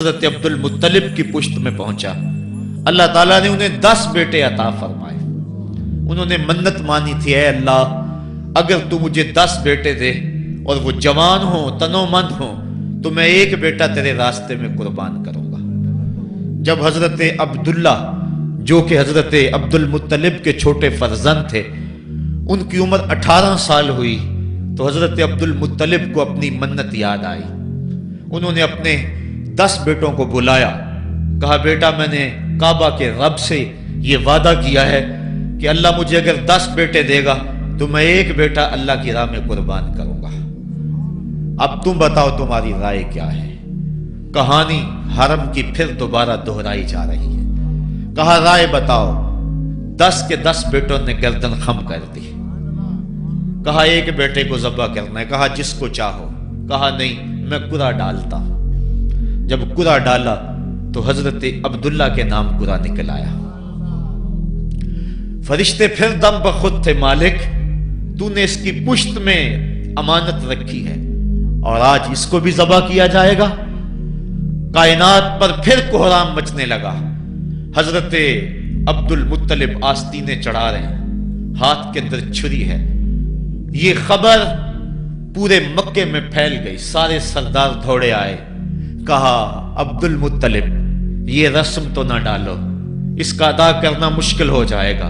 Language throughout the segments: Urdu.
حضرت عبد المطلب کی پشت میں پہنچا۔ اللہ تعالیٰ نے انہیں 10 بیٹے عطا فرمائے۔ انہوں نے منت مانی تھی، اے اللہ اگر تو مجھے 10 بیٹے دے اور وہ جوان ہوں، تنو مند ہوں، تو میں ایک بیٹا تیرے راستے میں قربان کروں گا۔ جب حضرت عبداللہ جو کہ حضرت عبد المطلب کے چھوٹے فرزند تھے، ان کی عمر 18 سال ہوئی تو حضرت عبد المطلب کو اپنی منت یاد آئی۔ انہوں نے اپنے 10 بیٹوں کو بلایا، کہا بیٹا میں نے کعبہ کے رب سے یہ وعدہ کیا ہے کہ اللہ مجھے اگر 10 بیٹے دے گا تو میں ایک بیٹا اللہ کی راہ میں قربان کروں گا۔ اب تم بتاؤ تمہاری رائے کیا ہے؟ کہانی حرم کی پھر دوبارہ دہرائی جا رہی ہے۔ کہا رائے بتاؤ۔ 10 کے 10 بیٹوں نے گردن خم کر دی۔ کہا ایک بیٹے کو ذبح کرنا ہے۔ کہا جس کو چاہو۔ کہا نہیں میں قرعہ ڈالتا ہوں۔ جب قرعہ ڈالا تو حضرت عبداللہ کے نام قرعہ نکل آیا۔ فرشتے پھر دم بخود تھے، مالک تو نے اس کی پشت میں امانت رکھی ہے اور آج اس کو بھی ذبح کیا جائے گا۔ کائنات پر پھر کوہرام مچنے لگا۔ حضرت عبد المطلب آستینے چڑھا رہے ہیں، ہاتھ کے اندر چھری ہے۔ یہ خبر پورے مکے میں پھیل گئی، سارے سردار دوڑے آئے۔ کہا عبد المطلب یہ رسم تو نہ ڈالو، اس کا ادا کرنا مشکل ہو جائے گا۔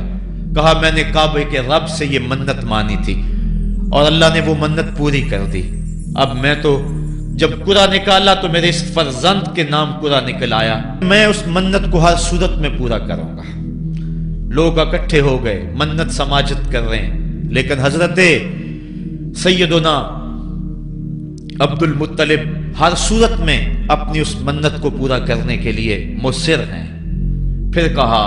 کہا میں نے کعبے کے رب سے یہ منت مانی تھی اور اللہ نے وہ منت پوری کر دی۔ اب میں تو جب قرعہ نکالا تو میرے اس فرزند کے نام قرعہ نکل آیا، میں اس منت کو ہر صورت میں پورا کروں گا۔ لوگ اکٹھے ہو گئے، منت سماجت کر رہے ہیں، لیکن حضرت سیدنا عبد المطلب ہر صورت میں اپنی اس منت کو پورا کرنے کے لیے مصر ہیں۔ پھر کہا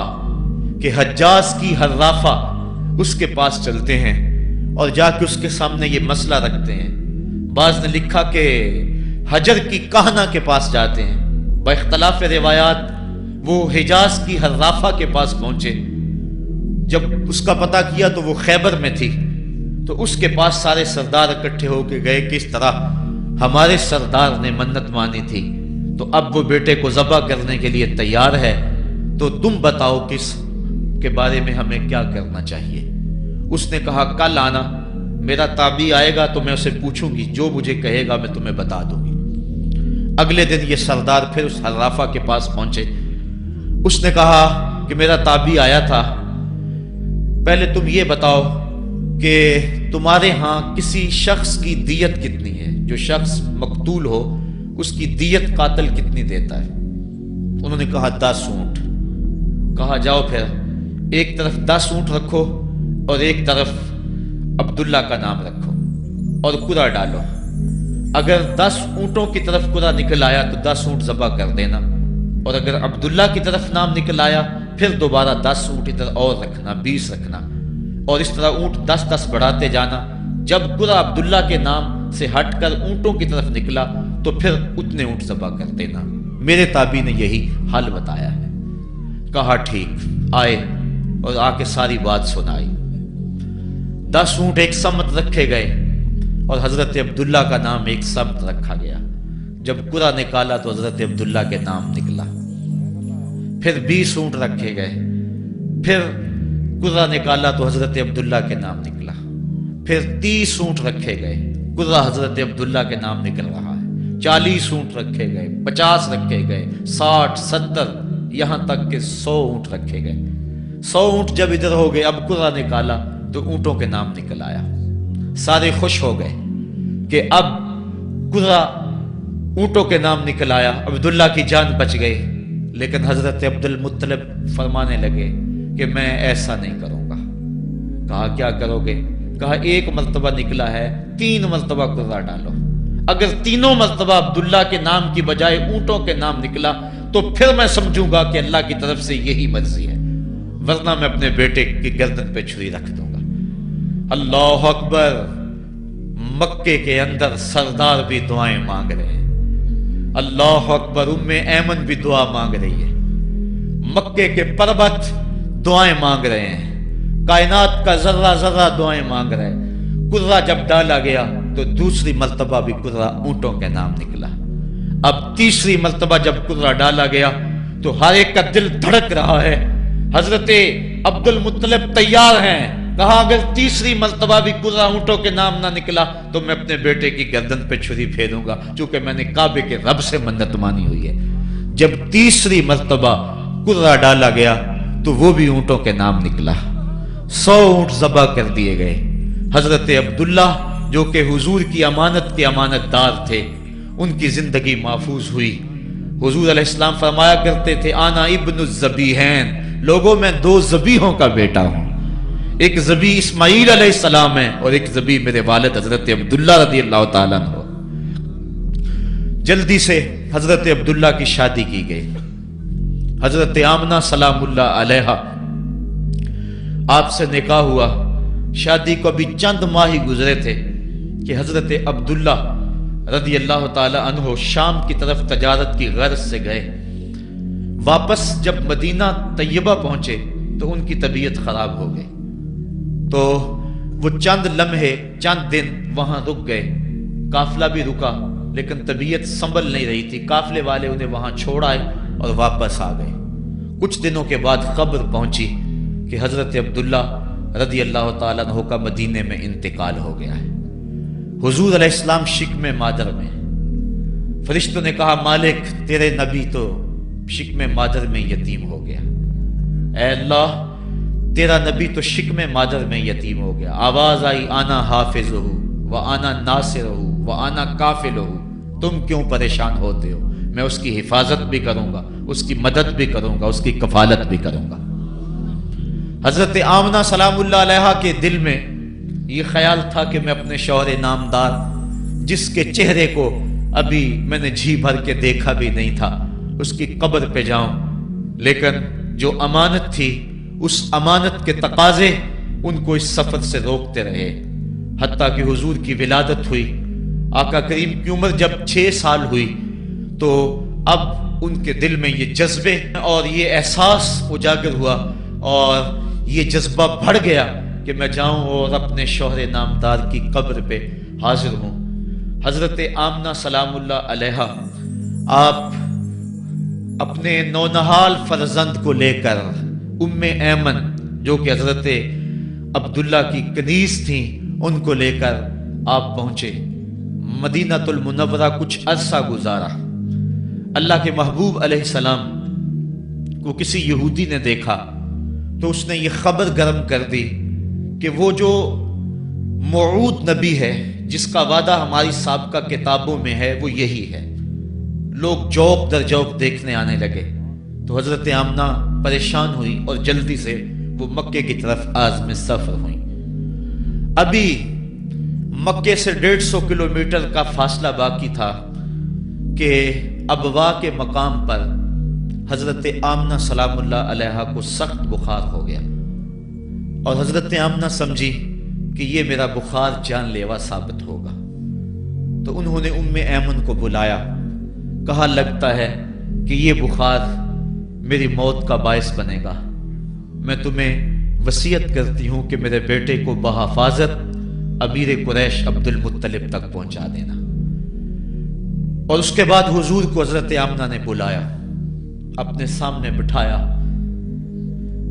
کہ حجاز کی حرافہ اس کے پاس چلتے ہیں اور جا کے اس کے سامنے یہ مسئلہ رکھتے ہیں۔ بعض نے لکھا کہ حجر کی کہنا کے پاس جاتے ہیں۔ با اختلاف روایات وہ حجاز کی حرافہ کے پاس پہنچے۔ جب اس کا پتہ کیا تو وہ خیبر میں تھی، تو اس کے پاس سارے سردار اکٹھے ہو کے گئے کہ اس طرح ہمارے سردار نے منت مانی تھی تو اب وہ بیٹے کو ذبح کرنے کے لیے تیار ہے، تو تم بتاؤ کس کے بارے میں ہمیں کیا کرنا چاہیے۔ اس نے کہا کل آنا، میرا تابعی آئے گا تو میں اسے پوچھوں گی، جو مجھے کہے گا میں تمہیں بتا دوں گی۔ اگلے دن یہ سردار پھر اس حرافہ کے پاس پہنچے۔ اس نے کہا کہ میرا تابعی آیا تھا، پہلے تم یہ بتاؤ کہ تمہارے ہاں کسی شخص کی دیت کتنی ہے؟ جو شخص مقتول ہو اس کی دیت قاتل کتنی دیتا ہے؟ انہوں نے کہا 10 اونٹ۔ کہا جاؤ پھر ایک طرف 10 اونٹ رکھو اور ایک طرف عبداللہ کا نام رکھو اور قرعہ ڈالو۔ اگر 10 اونٹوں کی طرف قرعہ نکل آیا تو 10 اونٹ ذبح کر دینا، اور اگر عبداللہ کی طرف نام نکل آیا پھر دوبارہ 10 اونٹ ادھر اور رکھنا، 20 رکھنا، اور اس طرح اونٹ 10-10 بڑھاتے جانا۔ جب قرعہ عبداللہ کے نام سے ہٹ کر اونٹوں کی طرف نکلا تو پھر اتنے اونٹ ذبح کر دینا۔ میرے تابعی نے یہی حل بتایا ہے۔ کہا ٹھیک۔ آئے اور آ کے ساری بات سنائی۔ 10 اونٹ ایک سمت رکھے گئے اور حضرت عبداللہ کا نام ایک سمت رکھا گیا۔ جب قرعہ نکالا تو حضرت عبداللہ کے نام نکلا۔ پھر 20 اونٹ رکھے گئے، پھر قرعہ نکالا تو حضرت عبداللہ کے نام نکلا۔ پھر 30 اونٹ رکھے گئے، قرعہ حضرت عبداللہ کے نام نکل رہا ہے۔ 40 اونٹ رکھے گئے، 50 رکھے گئے، 60، 70، یہاں تک کہ 100 اونٹ رکھے گئے۔ 100 اونٹ جب ادھر ہو گئے، اب قرعہ نکالا تو اونٹوں کے نام نکل آیا۔ سارے خوش ہو گئے کہ اب قرعہ اونٹوں کے نام نکل آیا، عبداللہ کی جان بچ گئی۔ لیکن حضرت عبد المطلب فرمانے لگے کہ میں ایسا نہیں کروں گا۔ کہا کیا کرو گے؟ کہا ایک مرتبہ نکلا ہے، 3 مرتبہ قرعہ ڈالو۔ اگر تینوں مرتبہ عبداللہ کے نام کی بجائے اونٹوں کے نام نکلا تو پھر میں سمجھوں گا کہ اللہ کی طرف سے یہی مرضی ہے، ورنہ میں اپنے بیٹے کی گردن پہ چھری رکھ دوں گا۔ اللہ اکبر! مکے کے اندر سردار بھی دعائیں مانگ رہے ہیں۔ اللہ اکبر! ایمن بھی دعا مانگ رہی ہے، مکے کے پربت دعائیں مانگ رہے ہیں، کائنات کا ذرہ ذرہ دعائیں مانگ رہے ہیں۔ قرعہ جب ڈالا گیا تو دوسری مرتبہ بھی قرعہ اونٹوں کے نام نکلا۔ اب تیسری مرتبہ جب کرہ ڈالا گیا تو ہر ایک کا دل دھڑک رہا ہے. حضرت عبد المطلب تیار ہیں. کہا اگر تیسری مرتبہ بھی کرہ اونٹوں کے نام نہ نکلا تو میں اپنے بیٹے کی گردن پہ چھری پھیروں گا، چونکہ میں نے کعبے کے رب سے منت مانی ہوئی ہے. جب تیسری مرتبہ کرہ ڈالا گیا تو وہ بھی اونٹوں کے نام نکلا. 100 اونٹ ذبح کر دیے گئے. حضرت عبداللہ جو کہ حضور کی امانت کے امانت دار تھے، ان کی زندگی محفوظ ہوئی. حضور علیہ السلام فرمایا کرتے تھے انا ابن الذبیحین، لوگوں میں 2 ذبیحوں کا بیٹا ہوں. ایک ذبیح اسماعیل علیہ السلام ہے اور ایک ذبیح میرے والد حضرت عبداللہ رضی اللہ تعالیٰ عنہ. جلدی سے حضرت عبداللہ کی شادی کی گئی. حضرت آمنہ سلام اللہ علیہا آپ سے نکاح ہوا. شادی کو ابھی چند ماہ ہی گزرے تھے کہ حضرت عبداللہ رضی اللہ تعالی عنہ شام کی طرف تجارت کی غرض سے گئے. واپس جب مدینہ طیبہ پہنچے تو ان کی طبیعت خراب ہو گئی. تو وہ چند لمحے چند دن وہاں رک گئے. قافلہ بھی رکا لیکن طبیعت سنبھل نہیں رہی تھی. قافلے والے انہیں وہاں چھوڑ آئے اور واپس آ گئے. کچھ دنوں کے بعد خبر پہنچی کہ حضرت عبداللہ رضی اللہ تعالیٰ عنہ کا مدینے میں انتقال ہو گیا ہے. حضور علیہ السلام شکم مادر میں. فرشتوں نے کہا مالک تیرے نبی تو شکم مادر میں یتیم ہو گیا. اے اللہ تیرا نبی تو شکم مادر میں یتیم ہو گیا. آواز آئی آنا حافظہ و آنا ناصرہ و آنا کافلہ، تم کیوں پریشان ہوتے ہو؟ میں اس کی حفاظت بھی کروں گا، اس کی مدد بھی کروں گا، اس کی کفالت بھی کروں گا. حضرت آمنہ سلام اللہ علیہا کے دل میں یہ خیال تھا کہ میں اپنے شوہر نامدار جس کے چہرے کو ابھی میں نے جی بھر کے دیکھا بھی نہیں تھا اس کی قبر پہ جاؤں. لیکن جو امانت تھی اس امانت کے تقاضے ان کو اس سفر سے روکتے رہے. حتیٰ کہ حضور کی ولادت ہوئی. آقا کریم کی عمر جب 6 سال ہوئی تو اب ان کے دل میں یہ جذبے اور یہ احساس اجاگر ہوا اور یہ جذبہ بڑھ گیا کہ میں جاؤں اور اپنے شوہر نامدار کی قبر پہ حاضر ہوں. حضرت آمنہ سلام اللہ علیہا آپ اپنے نونہال فرزند کو لے کر ام ایمن جو کہ حضرت عبداللہ کی کنیز تھیں ان کو لے کر آپ پہنچے مدینہ المنورہ. کچھ عرصہ گزارا. اللہ کے محبوب علیہ السلام کو کسی یہودی نے دیکھا تو اس نے یہ خبر گرم کر دی کہ وہ جو موعود نبی ہے جس کا وعدہ ہماری سابقہ کتابوں میں ہے وہ یہی ہے. لوگ جوق در جوق دیکھنے آنے لگے. تو حضرت آمنہ پریشان ہوئی اور جلدی سے وہ مکے کی طرف عازم سفر ہوئی. ابھی مکے سے 150 کلومیٹر کا فاصلہ باقی تھا کہ ابوا کے مقام پر حضرت آمنہ سلام اللہ علیہا کو سخت بخار ہو گیا اور حضرت آمنہ سمجھی کہ یہ میرا بخار جان لیوا ثابت ہوگا. تو انہوں نے ام ایمن کو بلایا. کہا لگتا ہے کہ یہ بخار میری موت کا باعث بنے گا. میں تمہیں وصیت کرتی ہوں کہ میرے بیٹے کو بحفاظت امیر قریش عبد المطلب تک پہنچا دینا. اور اس کے بعد حضور کو حضرت آمنہ نے بلایا، اپنے سامنے بٹھایا،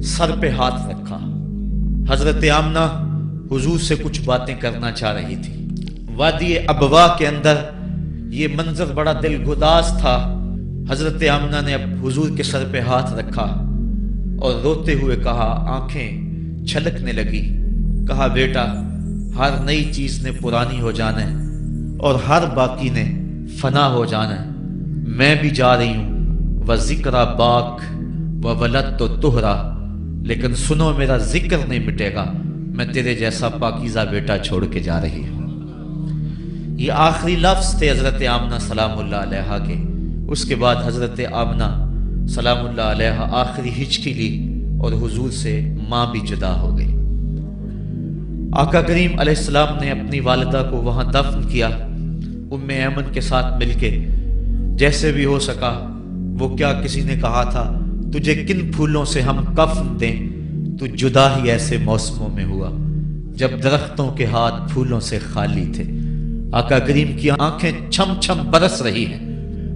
سر پہ ہاتھ رکھا. حضرت آمنہ حضور سے کچھ باتیں کرنا چاہ رہی تھی. وادی ابوا کے اندر یہ منظر بڑا دل گداز تھا. حضرت آمنہ نے اب حضور کے سر پہ ہاتھ رکھا اور روتے ہوئے کہا، آنکھیں چھلکنے لگی. کہا بیٹا ہر نئی چیز نے پرانی ہو جانا ہے اور ہر باقی نے فنا ہو جانا ہے. میں بھی جا رہی ہوں وذکر باک و ولد تو تہرا، لیکن سنو میرا ذکر نہیں مٹے گا. میں تیرے جیسا پاکیزہ بیٹا چھوڑ کے جا رہی ہوں. یہ آخری لفظ تھے حضرت آمنہ سلام اللہ علیہا کے. اس کے بعد حضرت آمنہ سلام اللہ علیہا آخری ہچکی لی اور حضور سے ماں بھی جدا ہو گئی. آقا کریم علیہ السلام نے اپنی والدہ کو وہاں دفن کیا ام ایمن کے ساتھ مل کے جیسے بھی ہو سکا. وہ کیا کسی نے کہا تھا تجھے کن پھولوں سے ہم کفن دیں، تو جدا ہی ایسے موسموں میں ہوا جب درختوں کے ہاتھ پھولوں سے خالی تھے. آقا کریم کی آنکھیں چھم چھم برس رہی ہیں.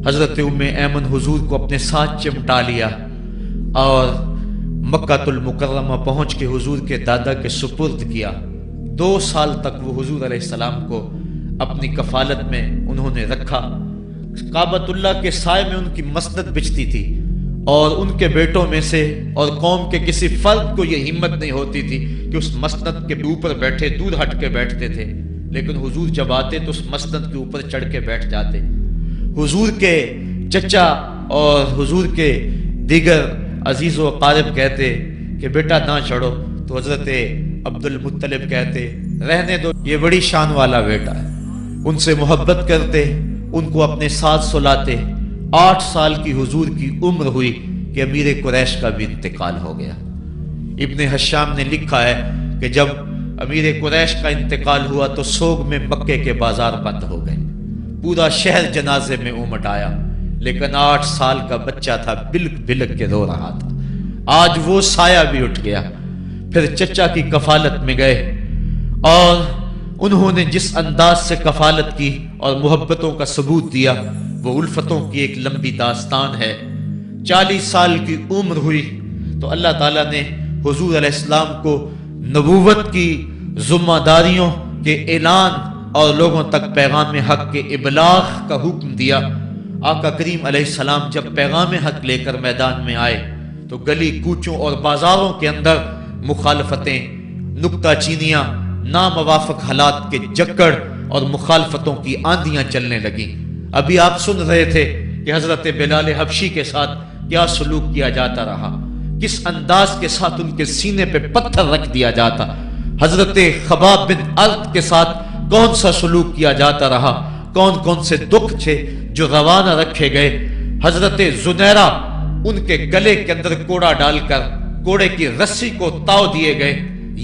حضرت ام ایمن حضور کو اپنے ساتھ چمٹا لیا اور مکہ المکرمہ پہنچ کے حضور کے دادا کے سپرد کیا۔ 2 سال تک وہ حضور علیہ السلام کو اپنی کفالت میں انہوں نے رکھا۔ کعبۃ اللہ کے سائے میں ان کی مسند بچتی تھی اور ان کے بیٹوں میں سے اور قوم کے کسی فرد کو یہ ہمت نہیں ہوتی تھی کہ اس مسند کے اوپر بیٹھے، دور ہٹ کے بیٹھتے تھے، لیکن حضور جب آتے تو اس مسند کے اوپر چڑھ کے بیٹھ جاتے۔ حضور کے چچا اور حضور کے دیگر عزیز و اقارب کہتے کہ بیٹا نہ چڑھو، تو حضرت عبد المطلب کہتے رہنے دو، یہ بڑی شان والا بیٹا ہے۔ ان سے محبت کرتے، ان کو اپنے ساتھ سلاتے۔ 8 سال کی حضور کی عمر ہوئی کہ امیر قریش کا بھی انتقال ہو گیا۔ ابن حشام نے لکھا ہے کہ جب امیر قریش کا انتقال ہوا تو سوگ میں مکے کے بازار بند ہو گئے، پورا شہر جنازے میں امٹ آیا، لیکن 8 سال کا بچہ تھا، بلک بلک کے رو رہا تھا۔ آج وہ سایہ بھی اٹھ گیا۔ پھر چچا کی کفالت میں گئے اور انہوں نے جس انداز سے کفالت کی اور محبتوں کا ثبوت دیا وہ الفتوں کی ایک لمبی داستان ہے۔ 40 سال کی عمر ہوئی تو اللہ تعالیٰ نے حضور علیہ السلام کو نبوت کی ذمہ داریوں کے اعلان اور لوگوں تک پیغام حق کے ابلاغ کا حکم دیا۔ آقا کریم علیہ السلام جب پیغام حق لے کر میدان میں آئے تو گلی کوچوں اور بازاروں کے اندر مخالفتیں، نکتہ چینیاں، ناموافق حالات کے جکڑ اور مخالفتوں کی آندیاں چلنے لگیں۔ ابھی آپ سن رہے تھے کہ حضرت بلال حبشی کے ساتھ کیا سلوک کیا جاتا رہا، کس انداز کے ساتھ ان کے سینے پہ پتھر رکھ دیا جاتا۔ حضرت خباب بن ارد کے ساتھ کون سا سلوک کیا جاتا رہا، کون کون سے دکھ تھے جو روانہ رکھے گئے۔ حضرت زنیرہ ان کے گلے کے اندر کوڑا ڈال کر کوڑے کی رسی کو تاؤ دیے گئے،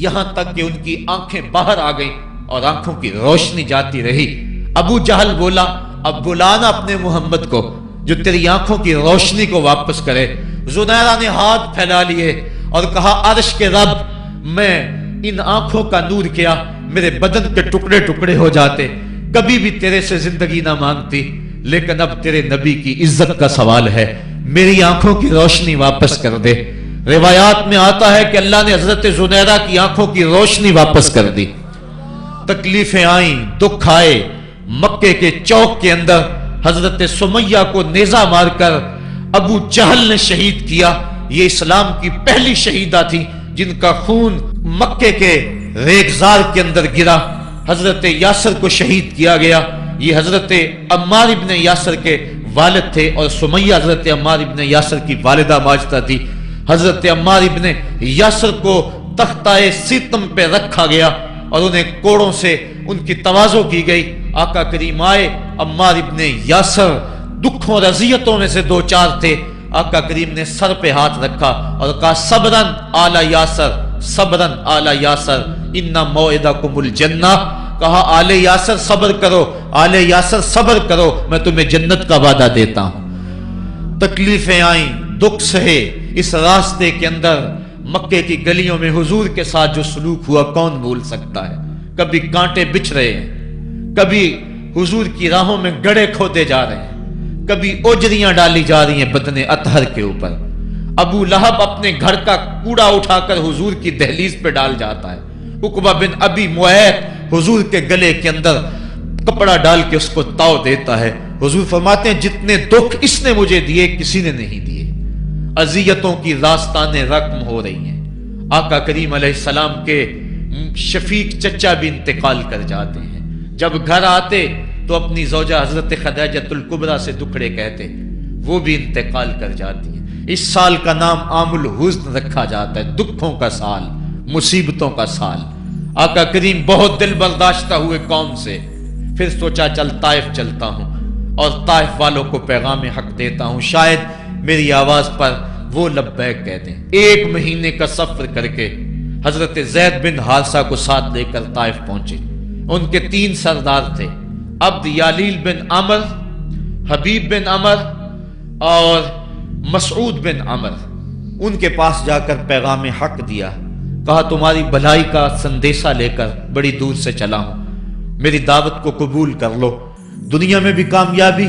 یہاں تک کہ ان کی آنکھیں باہر آ گئیں اور آنکھوں کی روشنی جاتی رہی۔ ابو جہل بولا اب بلانا اپنے محمد کو جو تیری آنکھوں کی روشنی کو واپس کرے۔ زنیرہ نے ہاتھ پھیلا لیے اور کہا عرش کے رب، میں ان آنکھوں کا نور کیا میرے بدن کے ٹکڑے ٹکڑے ہو جاتے، کبھی بھی تیرے سے زندگی نہ مانگتی، لیکن اب تیرے نبی کی عزت کا سوال ہے، میری آنکھوں کی روشنی واپس کر دے۔ روایات میں آتا ہے کہ اللہ نے حضرت زنیرہ کی آنکھوں کی روشنی واپس کر دی۔ تکلیفیں آئیں، دکھ آئے۔ مکے کے چوک کے اندر حضرت سمیہ کو نیزہ مار کر ابو جہل نے شہید کیا۔ یہ اسلام کی پہلی شہیدہ تھی جن کا خون مکے کے ریگزار کے اندر گرا۔ حضرت یاسر کو شہید کیا گیا۔ یہ حضرت عمار ابن یاسر کے والد تھے اور سمیہ حضرت عمار ابن یاسر کی والدہ ماجدہ تھی۔ حضرت عمار ابن یاسر کو تختہ سیتم پہ رکھا گیا اور انہیں کوڑوں سے ان کی تواضع کی گئی۔ آقا کریم آئے، عمار ابن یاسر دکھوں اور اذیتوں میں سے 2-4 تھے۔ آقا کریم نے سر پہ ہاتھ رکھا اور کہا صبرن آل یاسر، صبرن آل یاسر ان موعدکم الجنہ۔ کہا آل یاسر صبر کرو، آل یاسر صبر کرو، میں تمہیں جنت کا وعدہ دیتا ہوں۔ تکلیفیں آئیں، دکھ سہے۔ اس راستے کے اندر مکے کی گلیوں میں حضور کے ساتھ جو سلوک ہوا کون بھول سکتا ہے۔ کبھی کانٹے بچھ رہے ہیں، کبھی حضور کی راہوں میں گڑھے کھودے جا رہے ہیں، کبھی اوجریاں ڈالی جا رہی ہیں بدن اطہر کے اوپر۔ ابو لہب اپنے گھر کا کوڑا اٹھا کر حضور کی دہلیز پہ ڈال جاتا ہے۔ عقبہ بن ابی معیط حضور کے گلے کے اندر کپڑا ڈال کے اس کو تاؤ دیتا ہے۔ حضور فرماتے ہیں جتنے دکھ اس نے مجھے دیے کسی نے نہیں دیے۔ اذیتوں کی داستانیں رقم ہو رہی ہیں۔ آقا کریم علیہ السلام کے شفیق چچا بھی انتقال کر جاتے ہیں۔ جب گھر آتے تو اپنی زوجہ حضرت خدیجۃ الکبریٰ سے دکھڑے کہتے، وہ بھی انتقال کر جاتی ہیں۔ اس سال کا نام عام الحزن رکھا جاتا ہے، دکھوں کا سال، مصیبتوں کا سال۔ آقا کریم بہت دل برداشتہ ہوئے قوم سے، پھر سوچا چل طائف چلتا ہوں اور طائف والوں کو پیغام حق دیتا ہوں، شاید میری آواز پر وہ لبیک کہہ دیں۔ 1 مہینے کا سفر کر کے حضرت زید بن حارثہ کو ساتھ لے کر طائف پہنچے۔ ان کے 3 سردار تھے، عبد یالیل بن عمر، حبیب بن عمر اور مسعود بن عمر۔ ان کے پاس جا کر پیغام حق دیا، کہا تمہاری بھلائی کا سندیشہ لے کر بڑی دور سے چلا ہوں، میری دعوت کو قبول کر لو، دنیا میں بھی کامیابی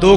2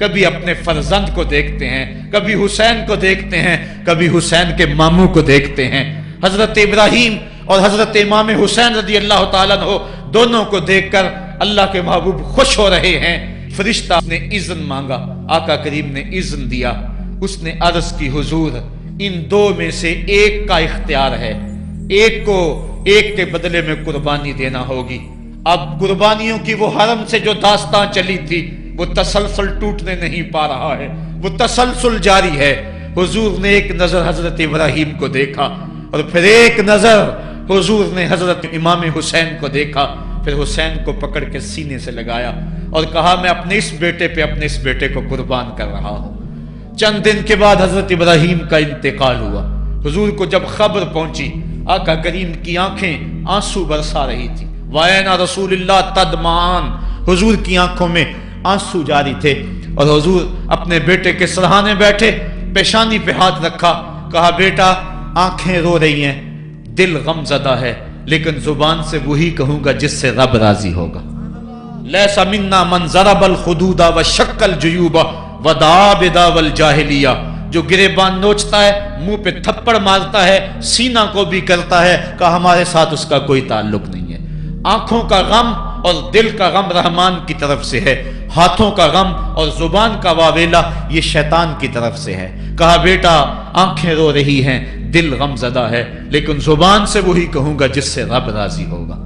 کبھی اپنے فرزند کو دیکھتے ہیں، کبھی حسین کو دیکھتے ہیں، کبھی حسین کے ماموں کو دیکھتے ہیں۔ حضرت ابراہیم اور حضرت امام حسین رضی اللہ تعالیٰ عنہ دونوں کو دیکھ کر اللہ کے محبوب خوش ہو رہے ہیں۔ فرشتہ نے اذن مانگا، آقا کریم نے اذن دیا۔ اس نے عرض کی حضور ان دو میں سے ایک کا اختیار ہے، ایک کو ایک کے بدلے میں قربانی دینا ہوگی۔ اب قربانیوں کی وہ حرم سے جو داستان چلی تھی وہ تسلسل ٹوٹنے نہیں پا رہا ہے، وہ تسلسل جاری ہے۔ حضور نے ایک نظر حضرت ابراہیم کو دیکھا اور پھر ایک نظر حضور نے حضرت امام حسین کو دیکھا، پھر حسین کو پکڑ کے سینے سے لگایا اور کہا میں اپنے اس بیٹے پہ اپنے اس بیٹے کو قربان کر رہا ہوں۔ چند دن کے بعد حضرت ابراہیم کا انتقال ہوا۔ حضور کو جب خبر پہنچی، آقا کریم کی آنکھیں آنسو برسا رہی تھی۔ وَأَيْنَ رسول اللہ تدمعان، حضور کی آنکھوں میں آنسو جاری تھے اور حضور اپنے بیٹے کے سرہانے بیٹھے، پیشانی پہ ہاتھ رکھا، کہا بیٹا آنکھیں رو رہی ہیں، دل غم زدہ ہے، لیکن زبان سے وہی کہوں گا جس سے رب راضی ہوگا۔ لَيْسَ مِنَّا مَنْ ضَرَبَ الْخُدُودَ وَشَقَّ الْجُيُوبَ وَدَعَا بِدَعْوَى الْجَاهِلِيَّةِ، جو گریبان نوچتا ہے، منہ پہ تھپڑ مارتا ہے، سینہ کو بھی کرتا ہے، کہ ہمارے ساتھ اس کا کوئی تعلق نہیں ہے۔ آنکھوں کا غم اور دل کا غم رحمان کی طرف سے ہے، ہاتھوں کا غم اور زبان کا واویلا یہ شیطان کی طرف سے ہے۔ کہا بیٹا آنکھیں رو رہی ہیں، دل غم زدہ ہے، لیکن زبان سے وہی کہوں گا جس سے رب راضی ہوگا۔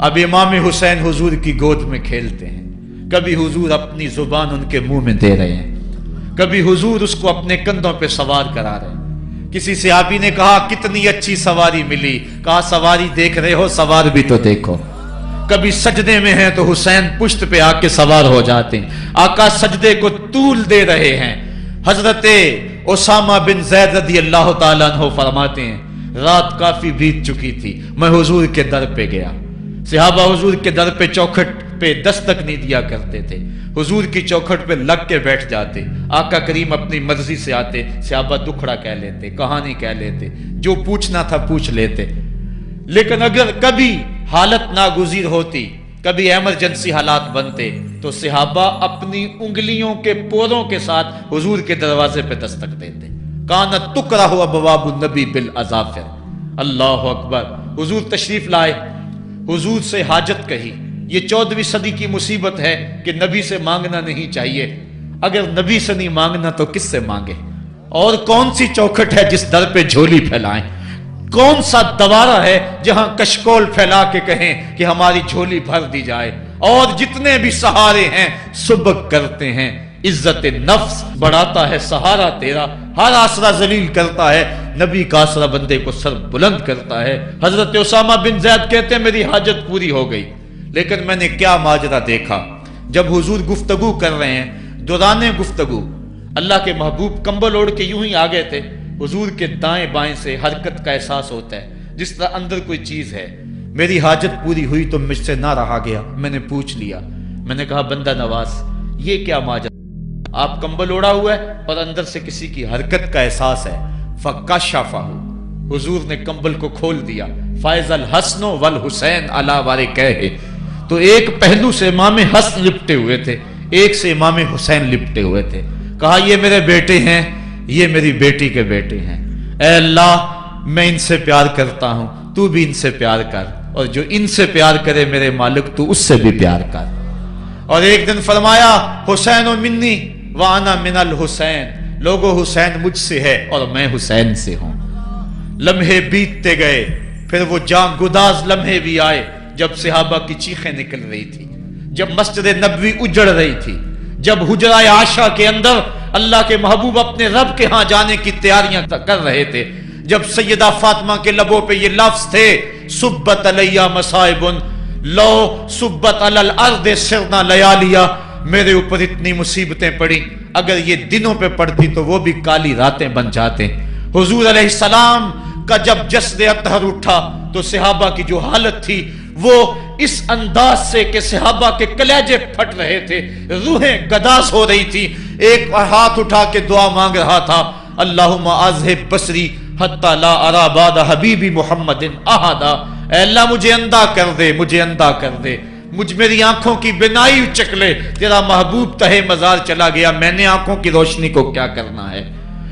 اب امام حسین حضور کی گود میں کھیلتے ہیں، کبھی حضور اپنی زبان ان کے منہ میں دے رہے ہیں، کبھی حضور اس کو اپنے کندھوں پہ سوار کرا رہے ہیں۔ کسی صحابی نے کہا کتنی اچھی سواری ملی، کہا سواری دیکھ رہے ہو سوار بھی تو دیکھو۔ کبھی سجدے میں ہیں تو حسین پشت پہ آ کے سوار ہو جاتے ہیں، آقا سجدے کو طول دے رہے ہیں۔ حضرت اسامہ بن زید رضی اللہ تعالیٰ عنہ فرماتے ہیں رات کافی بیت چکی تھی، میں حضور کے در پہ گیا۔ صحابہ حضور کے در پہ چوکھٹ پہ دستک نہیں دیا کرتے تھے، حضور کی چوکھٹ پہ لگ کے بیٹھ جاتے، آقا کریم اپنی مرضی سے آتے، صحابہ دکھڑا کہہ لیتے، کہانی کہہ لیتے، جو پوچھنا تھا پوچھ لیتے۔ لیکن اگر کبھی حالت ناگزیر ہوتی، کبھی ایمرجنسی حالات بنتے، تو صحابہ اپنی انگلیوں کے پوروں کے ساتھ حضور کے دروازے پہ دستک دیتے۔ کانت تکرہ ابواب النبی بالاظافر، اللہ اکبر۔ حضور تشریف لائے، حضور سے حاجت کہی۔ یہ 14ویں صدی کی مصیبت ہے کہ نبی سے مانگنا نہیں چاہیے، اگر نبی سے نہیں مانگنا تو کس سے مانگے؟ اور کون سی چوکھٹ ہے جس در پہ جھولی پھیلائیں؟ کون سا دوارہ ہے جہاں کشکول پھیلا کے کہیں کہ ہماری جھولی بھر دی جائے؟ اور جتنے بھی سہارے ہیں سبک کرتے ہیں، عزت نفس بڑھاتا ہے سہارا تیرا، ہر آسرا ذلیل کرتا ہے، نبی کا آسرا بندے کو سر بلند کرتا ہے۔ حضرت اسامہ بن زید کہتے ہیں میری حاجت پوری ہو گئی، لیکن میں نے کیا ماجرا دیکھا۔ جب حضور گفتگو کر رہے ہیں، دوران گفتگو اللہ کے محبوب کمبل اوڑھ کے یوں ہی آگے تھے، حضور کے دائیں بائیں سے حرکت کا احساس ہوتا ہے جس طرح اندر کوئی چیز ہے۔ میری حاجت پوری ہوئی تو مجھ سے نہ رہا گیا، میں نے پوچھ لیا، میں نے کہا بندہ نواز یہ کیا ماجرا؟ آپ کمبل اوڑھا ہوا ہے اور اندر سے کسی کی حرکت کا احساس ہے۔ فکشفہ، حضور نے کمبل کو کھول دیا۔ فائز الحسن والحسین علی وارکیہ، تو ایک پہلو سے امام حسن لپٹے ہوئے تھے، ایک سے امام حسین لپٹے ہوئے تھے۔ کہا یہ میرے بیٹے ہیں، یہ میری بیٹی کے بیٹے ہیں، اے اللہ میں ان سے پیار کرتا ہوں، تو بھی ان سے پیار کر، اور جو ان سے پیار کرے میرے مالک تو اس سے بھی پیار کر۔ اور ایک دن فرمایا حسین منی وانا من الحسین، لوگو حسین مجھ سے ہے اور میں حسین سے ہوں۔ لمحے بیتتے گئے، پھر وہ جاں گداز لمحے بھی آئے جب صحابہ کی چیخیں نکل رہی تھی، جب مسجد نبوی اجڑ رہی تھی، جب حجرہ عائشہ کے اندر اللہ کے محبوب اپنے رب کے ہاں جانے کی تیاریاں کر رہے تھے، جب سیدہ فاطمہ کے لبوں پہ یہ لفظ تھے سبت علیہ مصائب لو سبت علی الارض سرنا لیالیا، میرے اوپر اتنی مصیبتیں پڑی، اگر یہ دنوں پہ پڑتی تو وہ بھی کالی راتیں بن جاتے۔ حضور علیہ السلام کا جب جسد اطہر اٹھا تو صحابہ کی جو حالت تھی وہ اس انداز سے کہ صحابہ کے کلیجے پھٹ رہے تھے، روحیں گداز ہو رہی تھی۔ ایک ہاتھ اٹھا کے دعا مانگ رہا تھا، اللہم اذہب بصری حتی لا ارا بعد حبیبی محمد احدا، اے اللہ مجھے اندھا کر دے، مجھے اندھا کر دے، مجھ میری آنکھوں کی بینائی اچک لے، تیرا محبوب تہے مزار چلا گیا، میں نے آنکھوں کی روشنی کو کیا کرنا ہے۔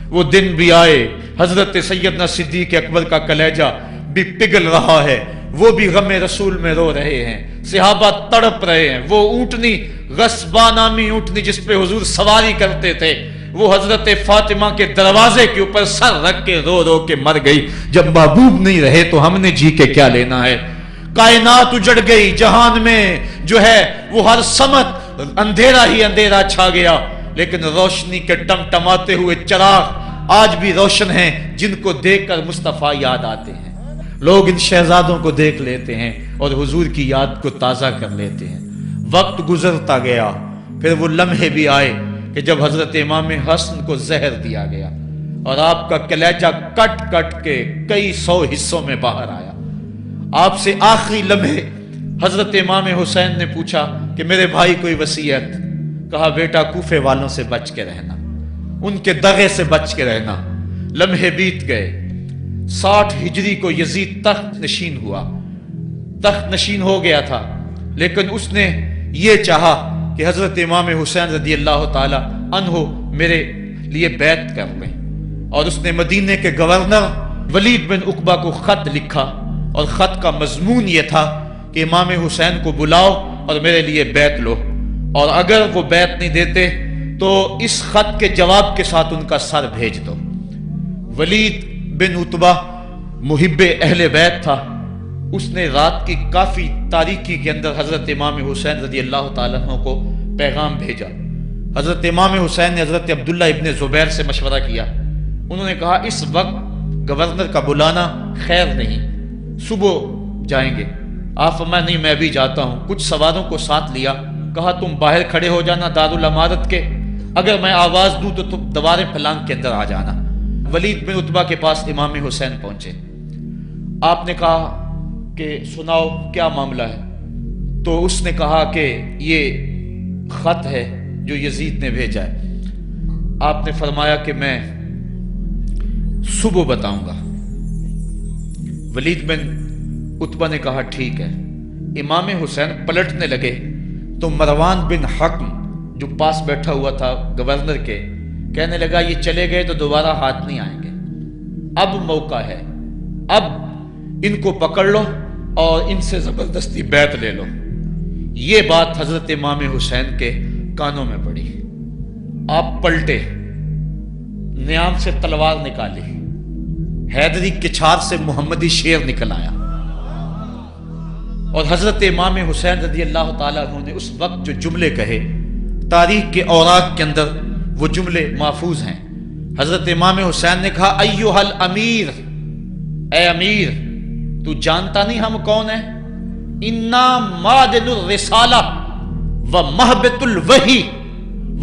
وہ دن بھی آئے، حضرت سیدنا صدیق اکبر کا کلیجہ بھی پگھل رہا ہے، وہ بھی غم رسول میں رو رہے ہیں، صحابہ تڑپ رہے ہیں۔ وہ اونٹنی، غصبہ نامی اونٹنی جس پہ حضور سواری کرتے تھے، وہ حضرت فاطمہ کے دروازے کے اوپر سر رکھ کے رو رو کے مر گئی۔ جب محبوب نہیں رہے تو ہم نے جی کے کیا لینا ہے۔ کائنات اجڑ گئی، جہان میں جو ہے وہ ہر سمت اندھیرا ہی اندھیرا چھا گیا، لیکن روشنی کے ٹمٹماتے ہوئے چراغ آج بھی روشن ہیں، جن کو دیکھ کر مصطفیٰ یاد آتے ہیں۔ لوگ ان شہزادوں کو دیکھ لیتے ہیں اور حضور کی یاد کو تازہ کر لیتے ہیں۔ وقت گزرتا گیا، پھر وہ لمحے بھی آئے کہ جب حضرت امام حسن کو زہر دیا گیا اور آپ کا کلیجہ کٹ کٹ کے کئی سو حصوں میں باہر آیا۔ آپ سے آخری لمحے حضرت امام حسین نے پوچھا کہ میرے بھائی کوئی وصیت؟ کہا بیٹا کوفے والوں سے بچ کے رہنا، ان کے دغے سے بچ کے رہنا۔ لمحے بیت گئے، 60 ہجری کو یزید تخت نشین ہوا، تخت نشین ہو گیا تھا، لیکن اس نے یہ چاہا کہ حضرت امام حسین رضی اللہ تعالی عنہ میرے لیے بیعت کر لیں، اور اس نے مدینے کے گورنر ولید بن عقبہ کو خط لکھا، اور خط کا مضمون یہ تھا کہ امام حسین کو بلاؤ اور میرے لیے بیعت لو، اور اگر وہ بیعت نہیں دیتے تو اس خط کے جواب کے ساتھ ان کا سر بھیج دو۔ ولید بن عتبہ محب اہل بیت تھا، اس نے رات کی کافی تاریکی کے اندر حضرت امام حسین رضی اللہ تعالیٰ عنہ کو پیغام بھیجا۔ حضرت امام حسین نے حضرت عبداللہ ابن زبیر سے مشورہ کیا، انہوں نے کہا اس وقت گورنر کا بلانا خیر نہیں، صبح جائیں گے۔ آپ فرمایا نہیں میں بھی جاتا ہوں۔ کچھ سواروں کو ساتھ لیا، کہا تم باہر کھڑے ہو جانا دارالامارت کے، اگر میں آواز دوں تو تم دوارے پلانگ کے اندر آ جانا۔ ولید بن عتبہ کے پاس امام حسین پہنچے، آپ نے کہا کہ سناؤ کیا معاملہ ہے؟ تو اس نے کہا کہ یہ خط ہے جو یزید نے بھیجا ہے۔ آپ نے فرمایا کہ میں صبح بتاؤں گا۔ ولید بن عتبہ نے کہا ٹھیک ہے۔ امام حسین پلٹنے لگے تو مروان بن حکم جو پاس بیٹھا ہوا تھا گورنر کے، کہنے لگا یہ چلے گئے تو دوبارہ ہاتھ نہیں آئیں گے، اب موقع ہے، اب ان کو پکڑ لو اور ان سے زبردستی بیعت لے لو۔ یہ بات حضرت امام حسین کے کانوں میں پڑی، آپ پلٹے، نیام سے تلوار نکالی، حیدری کچھار سے محمدی شیر نکل آیا، اور حضرت امام حسین رضی اللہ تعالیٰ عنہ نے اس وقت جو جملے کہے، تاریخ کے اوراق کے اندر وہ جملے محفوظ ہیں۔ حضرت امام حسین نے کہا ایھا الامیر، اے امیر تو جانتا نہیں ہم کون ہیں؟ انا معدن الرسالہ و محبت الوحی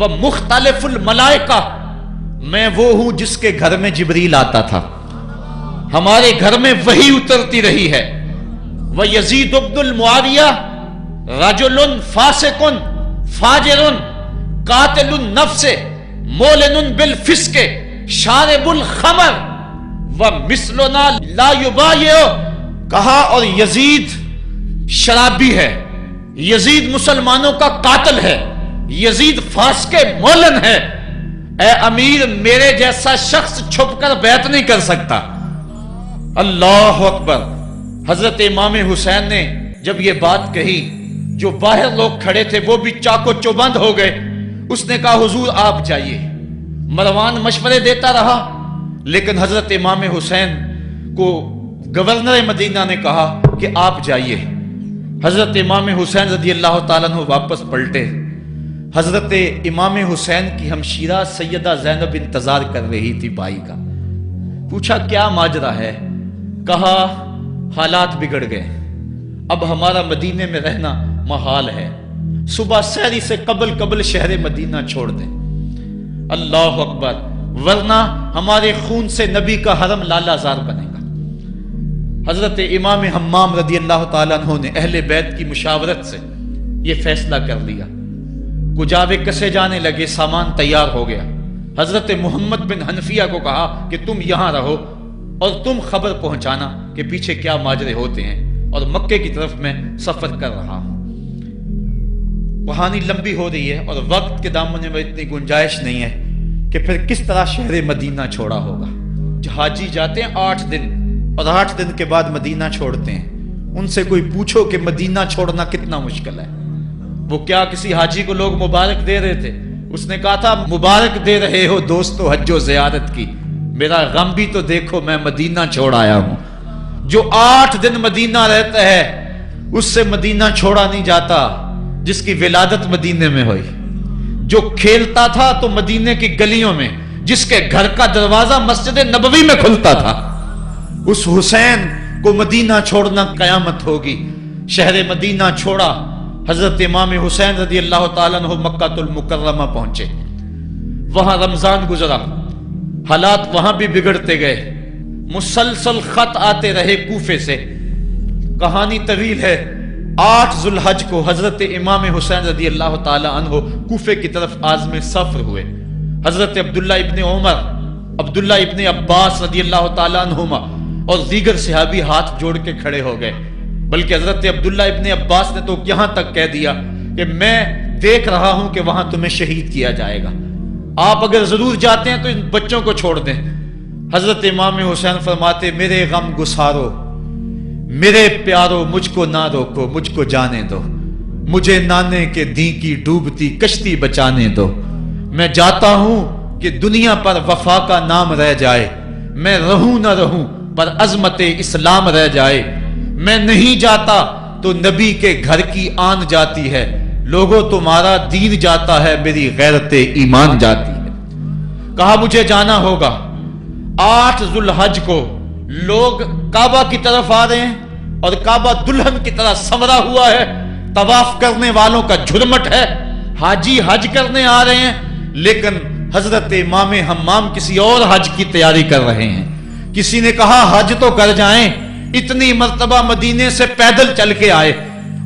و مختلف الملائکہ، میں وہ ہوں جس کے گھر میں جبریل آتا تھا، ہمارے گھر میں وحی اترتی رہی ہے۔ وَيَزِيدُ بْنُ الْمُعَاوِيَةِ رَجُلٌ فَاسِقٌ فَاجِرٌ قَاتِلُ النَّفْسِ مُعْلِنٌ بِالْفِسْقِ شَارِبُ الْخَمْرِ وَمِثْلُنَا لَا يُبَايِعُ، کہا اور یزید شرابی ہے، یزید مسلمانوں کا قاتل ہے، یزید فاسق مولن ہے، اے امیر میرے جیسا شخص چھپ کر بیعت نہیں کر سکتا۔ اللہ اکبر۔ حضرت امام حسین نے جب یہ بات کہی، جو باہر لوگ کھڑے تھے وہ بھی چاقو چوبند ہو گئے۔ اس نے کہا حضور آپ جائیے۔ مروان مشورے دیتا رہا، لیکن حضرت امام حسین کو گورنر مدینہ نے کہا کہ آپ جائیے۔ حضرت امام حسین رضی اللہ تعالیٰ عنہ واپس پلٹے۔ حضرت امام حسین کی ہمشیرہ سیدہ زینب انتظار کر رہی تھی بھائی کا۔ پوچھا کیا ماجرا ہے؟ کہا حالات بگڑ گئے، اب ہمارا مدینے میں رہنا محال ہے، صبح سحری سے قبل شہر مدینہ چھوڑ دیں۔ اللہ اکبر، ورنہ ہمارے خون سے نبی کا حرم لالا زار بنے گا۔ حضرت امام حمام رضی اللہ تعالیٰ عنہ نے اہل بیت کی مشاورت سے یہ فیصلہ کر لیا۔ کجاوے کسے جانے لگے، سامان تیار ہو گیا۔ حضرت محمد بن حنفیہ کو کہا کہ تم یہاں رہو اور تم خبر پہنچانا کہ پیچھے کیا ماجرے ہوتے ہیں، اور مکے کی طرف میں سفر کر رہا ہوں۔ کہانی لمبی ہو رہی ہے اور وقت کے دامن میں اتنی گنجائش نہیں ہے کہ پھر کس طرح شہر مدینہ چھوڑا ہوگا. حاجی جاتے ہیں 8 دن اور 8 دن کے بعد مدینہ چھوڑتے ہیں. ان سے کوئی پوچھو کہ مدینہ چھوڑنا کتنا مشکل ہے. وہ کیا کسی حاجی کو لوگ مبارک دے رہے تھے؟ اس نے کہا تھا مبارک دے رہے ہو دوستو حج و زیارت کی، میرا غم بھی تو دیکھو، میں مدینہ چھوڑ آیا ہوں. جو 8 دن مدینہ رہتا ہے اس سے مدینہ چھوڑا نہیں جاتا جس کی ولادت مدینے میں ہوئی. جو کھیلتا تھا تو مدینے کی گلیوں میں، جس کے گھر کا دروازہ مسجد نبوی میں کھلتا تھا، اس حسین کو مدینہ چھوڑنا قیامت ہوگی. شہر مدینہ چھوڑا. حضرت امام حسین رضی اللہ تعالیٰ عنہ مکہ المکرمہ پہنچے. وہاں رمضان گزرا، حالات وہاں بھی بگڑتے گئے. مسلسل خط آتے رہے کوفے سے. کہانی طویل ہے. 8 ذو الحج کو حضرت امام حسین رضی اللہ تعالی عنہ کوفے کی طرف عازم سفر ہوئے. حضرت عبداللہ ابن عمر، عبداللہ ابن عباس رضی اللہ تعالی عنہما اور دیگر صحابی ہاتھ جوڑ کے کھڑے ہو گئے. بلکہ حضرت عبداللہ ابن عباس نے تو یہاں تک کہہ دیا کہ میں دیکھ رہا ہوں کہ وہاں تمہیں شہید کیا جائے گا، آپ اگر ضرور جاتے ہیں تو ان بچوں کو چھوڑ دیں. حضرت امام حسین فرماتے میرے غم گسارو، میرے پیارو، مجھ کو نہ روکو، مجھ کو جانے دو، مجھے نانے کے دی کی ڈوبتی کشتی بچانے دو. میں جاتا ہوں کہ دنیا پر وفا کا نام رہ جائے، میں رہوں نہ رہوں پر عظمت اسلام رہ جائے. میں نہیں جاتا تو نبی کے گھر کی آن جاتی ہے. لوگوں تمہارا دین جاتا ہے، میری غیرت ایمان جاتی ہے. کہا مجھے جانا ہوگا. 8 ذو الحج کو لوگ کعبہ کی طرف آ رہے ہیں اور کعبہ دلہن کی طرح سنورا ہوا ہے. طواف کرنے والوں کا جھرمٹ ہے. حاجی حج کرنے آ رہے ہیں لیکن حضرت امام حمام کسی اور حج کی تیاری کر رہے ہیں. کسی نے کہا حج تو کر جائیں، اتنی مرتبہ مدینے سے پیدل چل کے آئے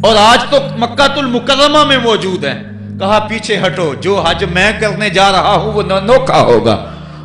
اور آج تو مکہ المکرمہ میں موجود ہے. کہا پیچھے ہٹو، جو حج میں کرنے جا رہا ہوں وہ نوکھا ہوگا،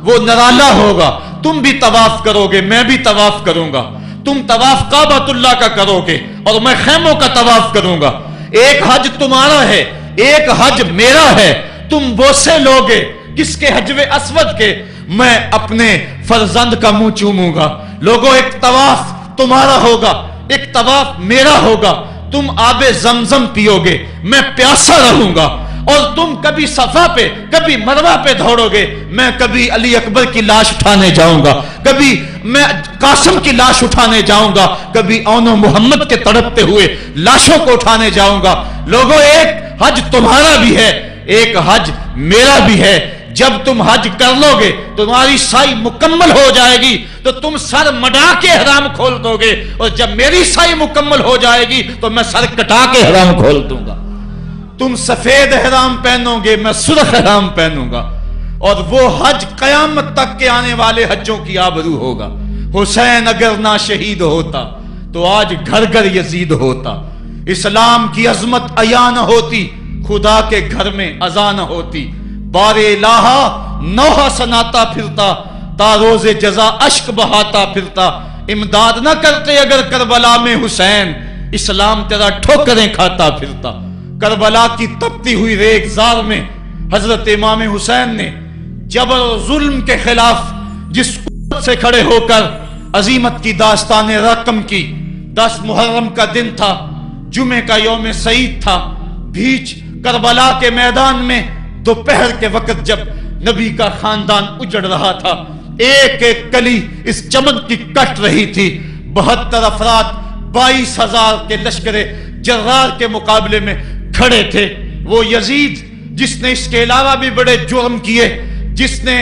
وہ نرالا ہوگا. تم بھی طواف کرو گے، میں بھی طواف کروں گا. تم طواف کعبۃ اللہ کا کرو گے اور میں خیموں کا طواف کروں گا. ایک حج تمہارا ہے، ایک حج میرا ہے. تم بوسے لوگے کس کے؟ حجر اسود کے. میں اپنے فرزند کا منہ چوموں گا. لوگوں ایک طواف تمہارا ہوگا، ایک طواف میرا ہوگا. تم آب زمزم پیو گے، میں پیاسا رہوں گا. اور تم کبھی صفا پہ کبھی مروہ پہ دوڑو گے، میں کبھی علی اکبر کی لاش اٹھانے جاؤں گا، کبھی میں قاسم کی لاش اٹھانے جاؤں گا، کبھی اون محمد کے تڑپتے ہوئے لاشوں کو اٹھانے جاؤں گا. لوگوں ایک حج تمہارا بھی ہے، ایک حج میرا بھی ہے. جب تم حج کر لو گے تمہاری سائی مکمل ہو جائے گی تو تم سر مڈا کے احرام کھول دو گے، اور جب میری سائی مکمل ہو جائے گی تو میں سر کٹا کے احرام کھول دوں گا. تم سفید احرام پہنو گے، میں سرخ احرام پہنوں گا. اور وہ حج قیامت تک کے آنے والے حجوں کی آبرو ہوگا. حسین اگر نہ شہید ہوتا تو آج گھر گھر یزید ہوتا. اسلام کی عظمت عیاں نہ ہوتی، خدا کے گھر میں اذان نہ ہوتی. بار الہ نوحہ سناتا پھرتا، تا روز جزا اشک بہاتا پھرتا. امداد نہ کرتے اگر کربلا میں حسین، اسلام تیرا ٹھوکریں کھاتا پھرتا. کربلا کی تپتی ہوئی ریگزار میں حضرت امام حسین نے جبر و ظلم کے خلاف جس قوت سے کھڑے ہو کر عظیمت کی داستان رقم کی. 10 محرم کا دن تھا، جمعے کا یوم سعید تھا. بھیچ کربلا کے میدان میں دوپہر کے وقت جب نبی کا خاندان اجڑ رہا تھا، ایک ایک کلی اس چمن کی کٹ رہی تھی. 72 افراد 22,000 کے لشکر جرار کے مقابلے میں کھڑے تھے. وہ یزید جس نے اس کے علاوہ بھی بڑے جرم کیے، جس نے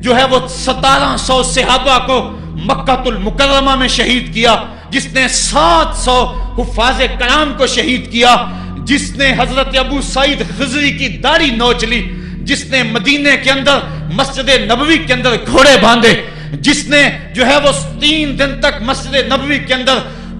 جو ہے وہ 1700 صحابہ کو مکہ المکرمہ میں شہید کیا، جس نے 700 حفاظ کرام کو شہید کیا، جس نے حضرت ابو سعید خضری کی داڑھی نوچ لی، جس نے مدینے کے اندر مسجد نبوی کے اندر گھوڑے باندھے، جس نے جو ہے وہ 3 دن تک مسجد نبوی کے اندر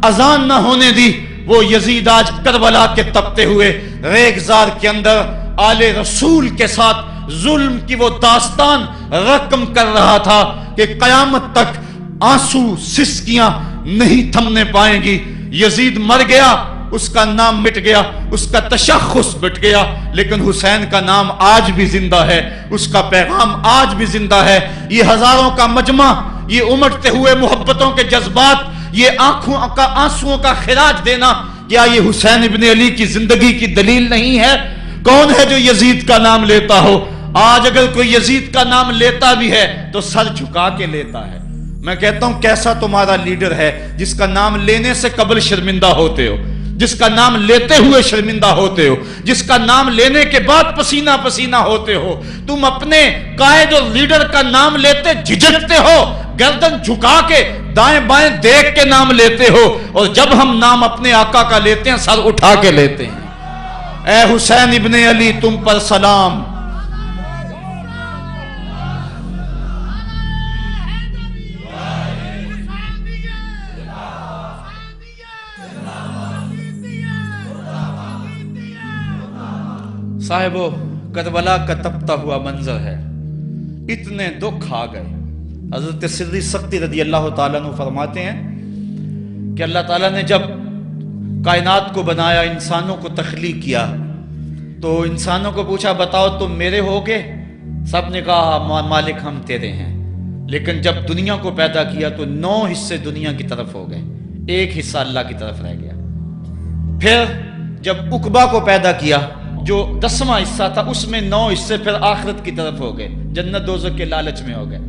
اذان نہ ہونے دی، وہ یزید آج کربلا کے تپتے ہوئے ریگزار کے اندر آل رسول کے ساتھ ظلم کی وہ داستان رقم کر رہا تھا کہ قیامت تک آنسو سسکیاں نہیں تھمنے پائیں گی. یزید مر گیا اس کا نام مٹ گیا، اس کا تشخص مٹ گیا، لیکن حسین کا نام آج بھی زندہ ہے، اس کا پیغام آج بھی زندہ ہے۔ یہ ہزاروں کا مجمع، یہ امٹتے ہوئے محبتوں کے جذبات، یہ آنکھوں کا آنسوؤں کا خراج دینا، کیا یہ حسین ابن علی کی زندگی کی دلیل نہیں ہے؟ کون ہے جو یزید کا نام لیتا ہو؟ آج اگر کوئی یزید کا نام لیتا بھی ہے تو سر جھکا کے لیتا ہے۔ میں کہتا ہوں کیسا تمہارا لیڈر ہے جس کا نام لینے سے قبل شرمندہ ہوتے ہو، جس کا نام لیتے ہوئے شرمندہ ہوتے ہو، جس کا نام لینے کے بعد پسینہ پسینہ ہوتے ہو۔ تم اپنے قائد اور لیڈر کا نام لیتے جھجکتے ہو، گردن جھکا کے دائیں بائیں دیکھ کے نام لیتے ہو، اور جب ہم نام اپنے آقا کا لیتے ہیں سر اٹھا کے لیتے ہیں۔ اے حسین ابن علی تم پر سلام۔ صاحبو، کربلا کا تپتا ہوا منظر ہے، اتنے دکھ آ گئے۔ حضرت سری سختی رضی اللہ تعالیٰ عنہ فرماتے ہیں کہ اللہ تعالیٰ نے جب کائنات کو بنایا، انسانوں کو تخلیق کیا، تو انسانوں کو پوچھا بتاؤ تم میرے ہوگے؟ سب نے کہا مالک ہم تیرے ہیں۔ لیکن جب دنیا کو پیدا کیا تو 9 حصے دنیا کی طرف ہو گئے، 1 حصہ اللہ کی طرف رہ گیا۔ پھر جب عقبہ کو پیدا کیا جو 10واں حصہ تھا، اس میں 9 حصے پھر آخرت کی طرف ہو گئے، جنت دوزخ کے لالچ میں ہو گئے،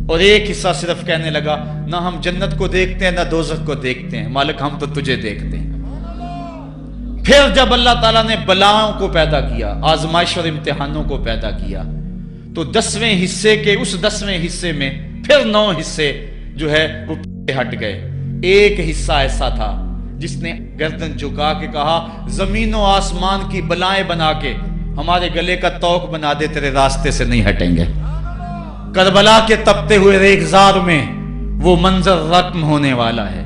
اور 1 حصہ صرف کہنے لگا نہ ہم جنت کو دیکھتے ہیں نہ دوزخ کو دیکھتے ہیں، مالک ہم تو تجھے دیکھتے ہیں۔ پھر جب اللہ تعالیٰ نے بلاؤں کو پیدا کیا، آزمائش اور امتحانوں کو پیدا کیا، تو 10ویں حصے کے اس 10ویں حصے میں پھر 9 حصے جو ہے وہ ہٹ گئے۔ 1 حصہ ایسا تھا جس نے گردن جھکا کے کہا زمین و آسمان کی بلائیں بنا کے ہمارے گلے کا توق بنا دے، تیرے راستے سے نہیں ہٹیں گے۔ کربلا کے تپتے ہوئے ریگزار میں وہ منظر رقم ہونے والا ہے۔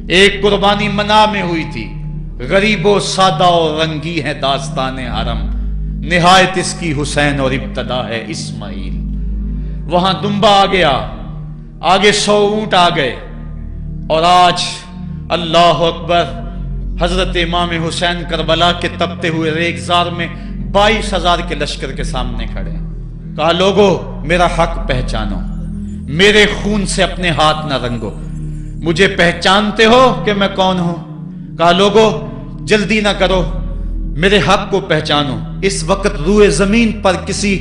ایک قربانی منا میں ہوئی تھی، غریب و سادہ اور رنگی ہے داستان حرم، نہایت اس کی حسین اور ابتدا ہے اسماعیل۔ وہاں دمبا آ گیا، آگے 100 اونٹ آ گئے، اور آج اللہ اکبر، حضرت امام حسین کربلا کے تپتے ہوئے ریگزار میں 22,000 کے لشکر کے سامنے کھڑے۔ کہا لوگو میرا حق پہچانو، میرے خون سے اپنے ہاتھ نہ رنگو، مجھے پہچانتے ہو کہ میں کون ہوں؟ کہا لوگو جلدی نہ کرو، میرے حق کو پہچانو، اس وقت روئے زمین پر کسی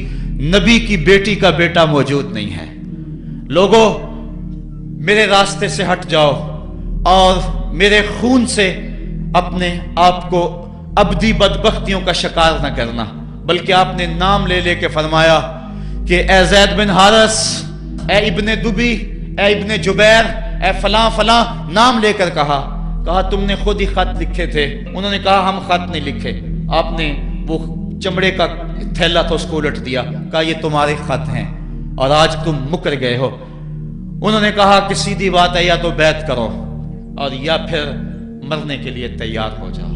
نبی کی بیٹی کا بیٹا موجود نہیں ہے، لوگو میرے راستے سے ہٹ جاؤ اور میرے خون سے اپنے آپ کو ابدی بدبختیوں کا شکار نہ کرنا۔ بلکہ آپ نے نام لے لے کے فرمایا کہ اے زید بن حارث، اے ابن دبی، اے ابن جبیر، اے فلاں فلاں، نام لے کر کہا تم نے خود ہی خط لکھے تھے؟ انہوں نے کہا ہم خط نہیں لکھے۔ آپ نے وہ چمڑے کا تھیلا تھا اس کو الٹ دیا، کہا یہ تمہارے خط ہیں اور آج تم مکر گئے ہو۔ انہوں نے کہا کہ سیدھی بات ہے، یا تو بیعت کرو اور یا پھر مرنے کے لیے تیار ہو جاؤ۔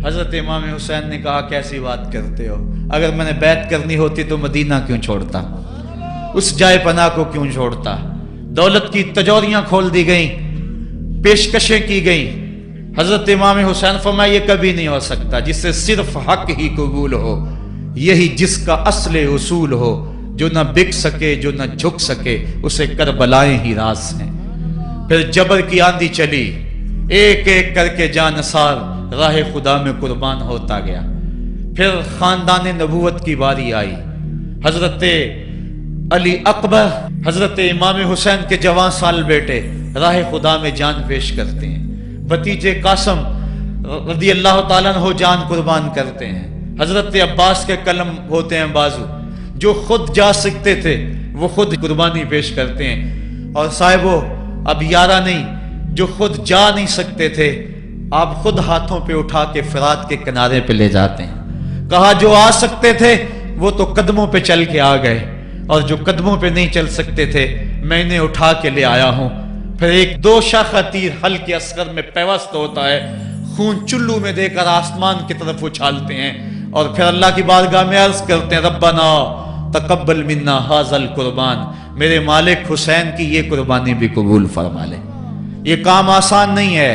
حضرت امام حسین نے کہا کیسی بات کرتے ہو، اگر میں نے بیعت کرنی ہوتی تو مدینہ کیوں چھوڑتا، اس جائے پناہ کو کیوں چھوڑتا؟ دولت کی تجوریاں کھول دی گئیں، پیشکشیں کی گئیں۔ حضرت امام حسین فرمایا یہ کبھی نہیں ہو سکتا، جس سے صرف حق ہی قبول ہو، یہی جس کا اصل اصول ہو، جو نہ بک سکے جو نہ جھک سکے، اسے کربلائیں ہی راز ہیں۔ پھر جبر کی آندھی چلی، ایک ایک کر کے جانثار راہ خدا میں قربان ہوتا گیا۔ پھر خاندان نبوت کی باری آئی، حضرت علی اکبر حضرت امام حسین کے جوان سال بیٹے راہ خدا میں جان پیش کرتے ہیں، بھتیجے قاسم رضی اللہ تعالیٰ عنہ جان قربان کرتے ہیں، حضرت عباس کے قلم ہوتے ہیں بازو، جو خود جا سکتے تھے وہ خود قربانی پیش کرتے ہیں۔ اور صاحبو اب یارہ نہیں، جو خود جا نہیں سکتے تھے آپ خود ہاتھوں پہ اٹھا کے فرات کے کنارے پہ لے جاتے ہیں۔ کہا جو آ سکتے تھے وہ تو قدموں پہ چل کے آ گئے، اور جو قدموں پہ نہیں چل سکتے تھے میں انہیں اٹھا کے لے آیا ہوں۔ پھر ایک 2 شاخہ تیر حلق اصغر میں پیوست ہوتا ہے، خون چلو میں دے کر آسمان کی طرف اچھالتے ہیں، اور پھر اللہ کی بارگاہ میں عرض کرتے ہیں ربنا تقبل منا ھذا القربان، میرے مالک حسین کی یہ قربانی بھی قبول فرما لے۔ یہ کام آسان نہیں ہے،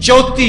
34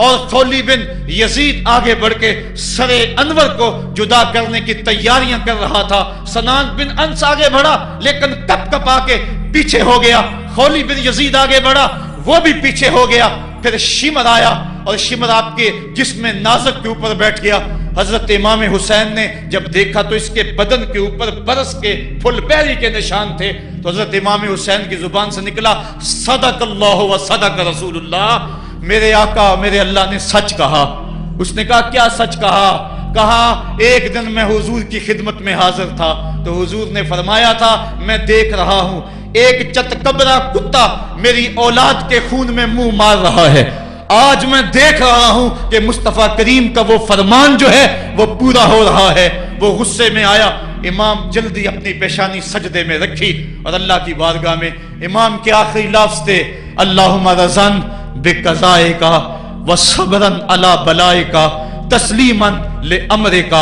اور خولي بن یزید آگے بڑھ کے سر انور کو جدا کرنے کی تیاریاں کر رہا تھا. سنان بن انس آگے بڑھا لیکن کپ کپا کے پیچھے ہو گیا. خولي بن یزید آگے بڑھا, وہ بھی پیچھے ہو گیا. پھر شمر آیا اور شمر آپ کے جسم نازک کے اوپر بیٹھ گیا. حضرت امام حسین نے جب دیکھا تو اس کے بدن کے اوپر برس کے پھل پیری کے نشان تھے. تو حضرت امام حسین کی زبان سے نکلا صدق اللہ و صدق رسول اللہ, میرے آقا میرے اللہ نے سچ کہا. اس نے کہا کیا سچ کہا؟ کہا ایک دن میں حضور کی خدمت میں حاضر تھا تو حضور نے فرمایا تھا میں دیکھ رہا ہوں ایک چتکبرا کتا میری اولاد کے خون میں منہ مار رہا ہے. آج میں دیکھ رہا ہوں کہ مصطفیٰ کریم کا وہ فرمان جو ہے وہ پورا ہو رہا ہے. وہ غصے میں آیا. امام جلدی اپنی پیشانی سجدے میں رکھی اور اللہ کی بارگاہ میں امام کے آخری لفظ تھے اللہم رضن بقضائک وصبرن علی بلائک تسلیما لامرک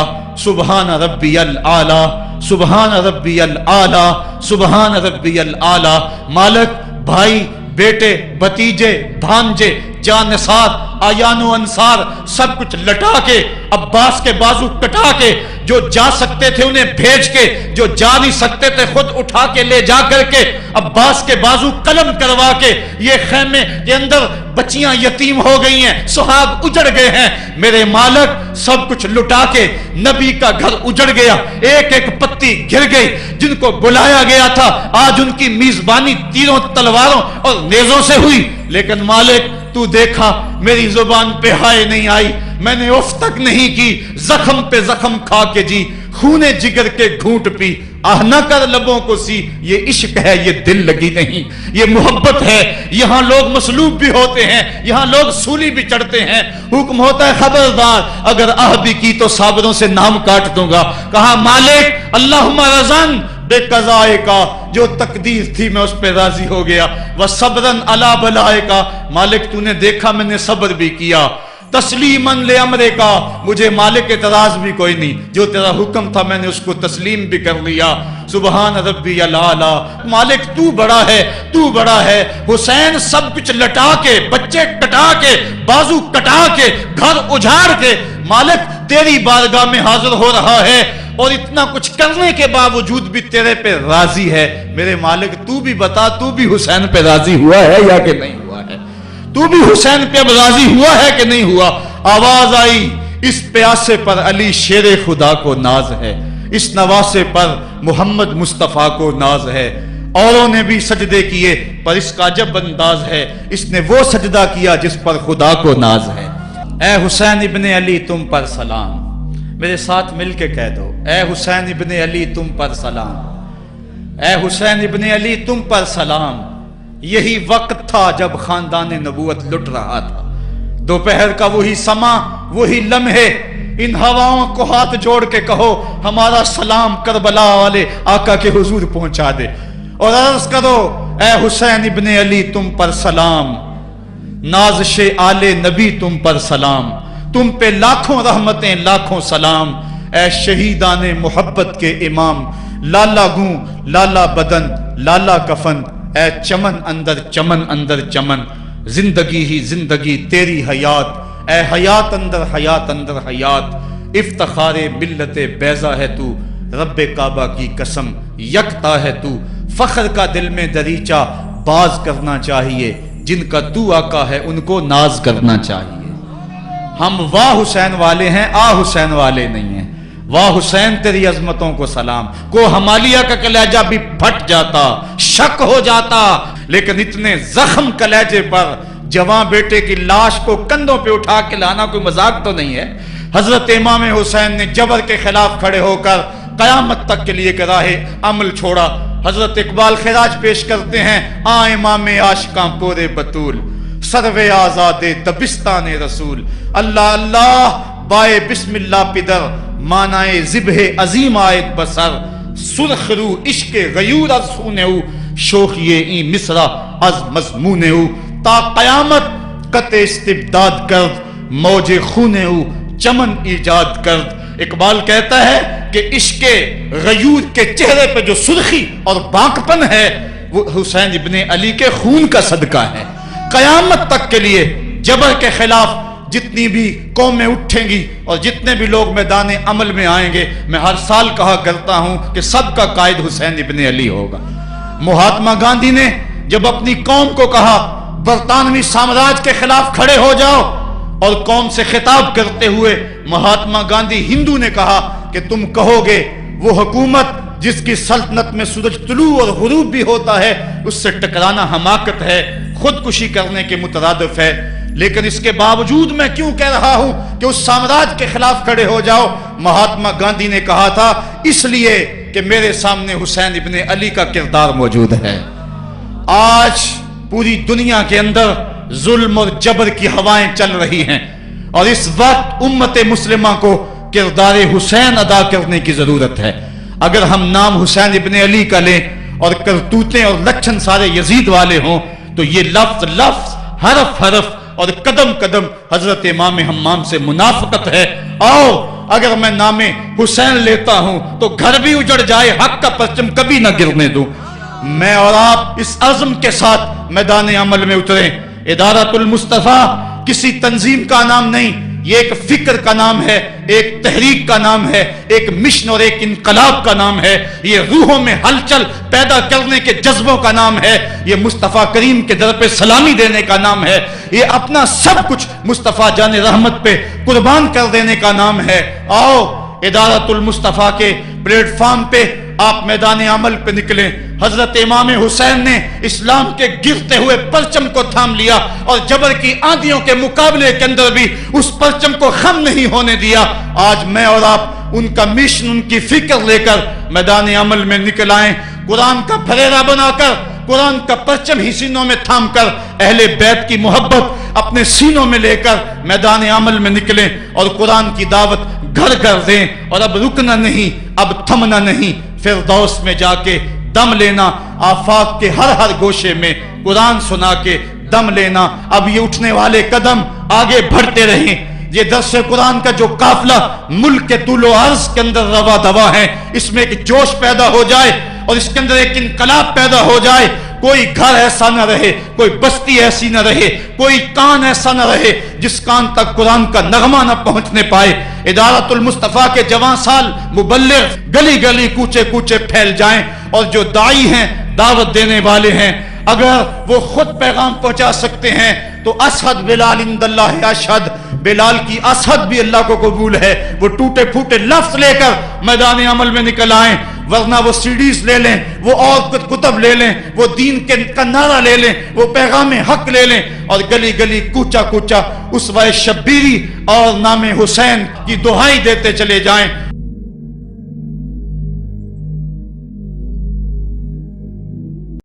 سبحان ربی الاعلی سبحان ربی الاعلی سبحان ربی الاعلی. مالک بھائی بیٹے بھتیجے بھانجے جانثار آیان و انصار سب کچھ لٹا کے عباس کے بازو کٹا کے جو جا سکتے تھے انہیں بھیج کے جو جا نہیں سکتے تھے خود اٹھا کے لے جا کر کے عباس کے بازو قلم کروا کے یہ خیمے کے اندر بچیاں یتیم ہو گئی ہیں, سہاگ اجڑ گئے ہیں. میرے مالک سب کچھ لٹا کے نبی کا گھر اجڑ گیا, ایک ایک پتی گر گئی. جن کو بلایا گیا تھا آج ان کی میزبانی تیروں تلواروں اور نیزوں سے ہوئی. لیکن مالک تو دیکھا میری زبان پہ ہائے نہیں آئی, میں نے اف تک نہیں کی, زخم پہ زخم کھا کے جی, خونے جگر کے گھونٹ پی, آہ نہ کر لبوں کو سی. یہ عشق ہے, یہ دل لگی نہیں, یہ محبت ہے. یہاں لوگ مصلوب بھی ہوتے ہیں, یہاں لوگ سولی بھی چڑھتے ہیں. حکم ہوتا ہے خبردار اگر آہ بھی کی تو صابروں سے نام کاٹ دوں گا. کہا مالک اللہم رضن بے قضائے کا, جو تقدیر تھی میں اس پہ راضی ہو گیا. وصبرن علی بلائے کا, مالک تو نے دیکھا میں نے صبر بھی کیا. تسلیماً لامرے کا, مجھے مالک اعتراض بھی کوئی نہیں, جو تیرا حکم تھا میں نے اس کو تسلیم بھی کر لیا. سبحان ربی الاعلی. مالک تو بڑا ہے, تو بڑا ہے. حسین سب کچھ لٹا کے, بچے کٹا کے, بازو کٹا کے, گھر اجاڑ کے مالک تیری بارگاہ میں حاضر ہو رہا ہے اور اتنا کچھ کرنے کے باوجود بھی تیرے پہ راضی ہے. میرے مالک تو بھی بتا, تو بھی حسین پہ راضی ہوا ہے یا کہ نہیں ہوا ہے؟ تو بھی حسین پہ راضی ہوا ہے کہ نہیں ہوا؟ آواز آئی اس پیاسے پر علی شیر خدا کو ناز ہے, اس نواسے پر محمد مصطفیٰ کو ناز ہے. اوروں نے بھی سجدے کیے پر اس کا عجب انداز ہے, اس نے وہ سجدہ کیا جس پر خدا کو ناز ہے. اے حسین ابن علی تم پر سلام, میرے ساتھ مل کے کہہ دو اے حسین ابن علی تم پر سلام, اے حسین ابن علی تم پر سلام. یہی وقت تھا جب خاندان نبوت لٹ رہا تھا, دوپہر کا وہی سما, وہی لمحے. ان ہواؤں کو ہاتھ جوڑ کے کہو ہمارا سلام کربلا والے آقا کے حضور پہنچا دے اور عرض کرو اے حسین ابن علی تم پر سلام, نازش آل نبی تم پر سلام, تم پہ لاکھوں رحمتیں لاکھوں سلام. اے شہیدان محبت کے امام, لالا گوں لالا بدن لالا کفن, اے چمن اندر چمن, زندگی ہی زندگی تیری حیات, اے حیات اندر حیات. افتخار ملت بیضا ہے تو, رب کعبہ کی قسم یکتا ہے تو. فخر کا دل میں دریچہ باز کرنا چاہیے, جن کا تو آقا ہے ان کو ناز کرنا چاہیے. ہم واہ حسین والے ہیں, آ حسین والے نہیں ہیں. واہ حسین تیری عظمتوں کو سلام. کو ہمالیہ کا کلیجہ بھی پھٹ جاتا, شک ہو جاتا, لیکن اتنے زخم کلیجے پر جوان بیٹے کی لاش کو کندھوں پہ اٹھا کے لانا کوئی مذاق تو نہیں ہے. حضرت امام حسین نے جبر کے خلاف کھڑے ہو کر قیامت تک کے لیے راہ عمل چھوڑا. حضرت اقبال خراج پیش کرتے ہیں آ امام عاشقاں پورے بطول, سروے آزاد دبستان رسول. اللہ اللہ بائے بسم اللہ پدر, مانائے ذبح عظیم آیت بسر. سرخ رو عشق غیور از سونہو, شوخی این مصرع از مضمونہو. تا قیامت قطع استبداد کرد, موج خونہو چمن ایجاد کرد. اقبال کہتا ہے کہ عشق غیور کے چہرے پہ جو سرخی اور بانکپن ہے وہ حسین ابن علی کے خون کا صدقہ ہے. قیامت تک کے لیے جبر کے خلاف جتنی بھی قومیں اٹھیں گی اور جتنے بھی لوگ میدان عمل میں آئیں گے، میں ہر سال کہا کرتا ہوں کہ سب کا قائد حسین ابن علی ہوگا۔ مہاتما گاندھی نے جب اپنی قوم کو کہا برطانوی سامراج کے خلاف کھڑے ہو جاؤ، اور قوم سے خطاب کرتے ہوئے مہاتما گاندھی ہندو نے کہا کہ تم کہو گے وہ حکومت جس کی سلطنت میں سورج طلوع اور غروب بھی ہوتا ہے، اس سے ٹکرانا حماقت ہے، خودکشی کرنے کے مترادف ہے۔ لیکن اس کے باوجود میں کیوں کہہ رہا ہوں کہ اس سامراج کے خلاف کھڑے ہو جاؤ؟ مہاتما گاندھی نے کہا تھا اس لیے کہ میرے سامنے حسین ابن علی کا کردار موجود ہے۔ آج پوری دنیا کے اندر ظلم اور جبر کی ہوائیں چل رہی ہیں، اور اس وقت امت مسلمہ کو کردار حسین ادا کرنے کی ضرورت ہے۔ اگر ہم نام حسین ابن علی کا لیں اور کرتوتیں اور لچھن سارے یزید والے ہوں، تو یہ لفظ لفظ، حرف حرف اور قدم قدم حضرت امام حمام سے منافقت ہے۔ آؤ اگر میں نام حسین لیتا ہوں تو گھر بھی اجڑ جائے، حق کا پرچم کبھی نہ گرنے دوں۔ میں اور آپ اس عزم کے ساتھ میدان عمل میں اتریں۔ ادارۃ المصطفیٰ کسی تنظیم کا نام نہیں، یہ ایک فکر کا نام ہے، ایک تحریک کا نام ہے، ایک مشن اور ایک انقلاب کا نام ہے، یہ روحوں میں ہلچل پیدا کرنے کے جذبوں کا نام ہے، یہ مصطفیٰ کریم کے در پہ سلامی دینے کا نام ہے، یہ اپنا سب کچھ مصطفیٰ جان رحمت پہ قربان کر دینے کا نام ہے۔ آؤ ادارۃ المصطفیٰ کے پلیٹ فارم پہ آپ میدان عمل پہ نکلیں۔ حضرت امام حسین نے اسلام کے گرتے ہوئے پرچم کو تھام لیا، اور جبر کی آندھیوں کے مقابلے کے اندر بھی اس پرچم کو خم نہیں ہونے دیا۔ آج میں اور آپ ان کا مشن، ان کی فکر لے کر میدان عمل میں نکل آئیں، قرآن کا پھریرا بنا کر، قرآن کا پرچم ہی سینوں میں تھام کر، اہل بیت کی محبت اپنے سینوں میں لے کر میدان عمل میں نکلیں اور قرآن کی دعوت گھر گھر دیں۔ اور اب رکنا نہیں، اب تھمنا نہیں، فردوس میں جا کے دم لینا، آفاق کے ہر ہر گوشے میں قرآن سنا کے دم لینا۔ اب یہ اٹھنے والے قدم آگے بڑھتے رہیں۔ یہ درس قرآن کا جو قافلہ ملک کے طول و عرض کے اندر روا دوا ہے، اس میں ایک جوش پیدا ہو جائے اور اس کے اندر ایک انقلاب پیدا ہو جائے۔ کوئی گھر ایسا نہ رہے، کوئی بستی ایسی نہ رہے، کوئی کان ایسا نہ رہے جس کان تک قرآن کا نغمہ نہ پہنچنے پائے۔ ادارۃ المصطفیٰ کے جوان سال مبلغ گلی گلی کوچے کوچے پھیل جائیں، اور جو داعی ہیں، دعوت دینے والے ہیں، اگر وہ خود پیغام پہنچا سکتے ہیں تو اشہد بلال عند اللہ اشہد، بلال کی اشہد بھی اللہ کو قبول ہے۔ وہ ٹوٹے پھوٹے لفظ لے کر میدان عمل میں نکل آئیں، ورنہ وہ سیڈیز لے لیں، وہ اور کتب لے لیں، وہ دین کا نعرہ لے لیں، وہ پیغام حق لے لیں، اور گلی گلی کوچا کوچا اسوہ شبیری اور نام حسین کی دہائی دیتے چلے جائیں۔